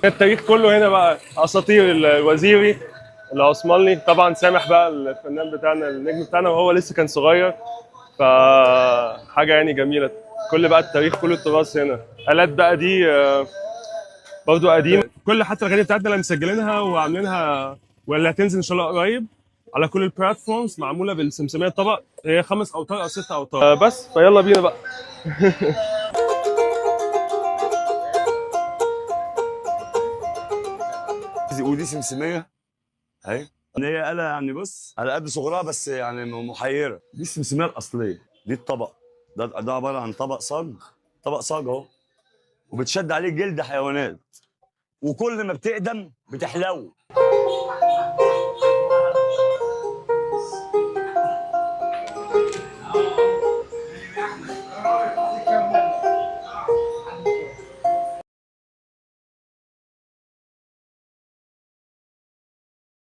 التاريخ كله هنا بقى، اساطير الوزيري، العثماني، طبعا سامح بقى الفنان بتاعنا النجم بتاعنا وهو لسه كان صغير، فحاجه يعني جميله. كل بقى التاريخ، كل التراث هنا. آلات بقى دي برضو قديمه. كل حتى الاغاني بتاعتنا اللي مسجلينها وعاملينها واللي هتنزل ان شاء الله قريب على كل البلاتفورمز معموله بالسمسميه الطبق، هي 5 اوتار او 6 اوتار. بس فيلا بينا بقى. ودي سمسميه اهي، ان هي آلة يعني بص على قد صغرها بس يعني محيره. دي السمسميه الاصليه، دي الطبق ده عباره عن طبق صاج، طبق صاج اهو، وبتشد عليه جلد حيوانات، وكل ما بتقدم بتحلو.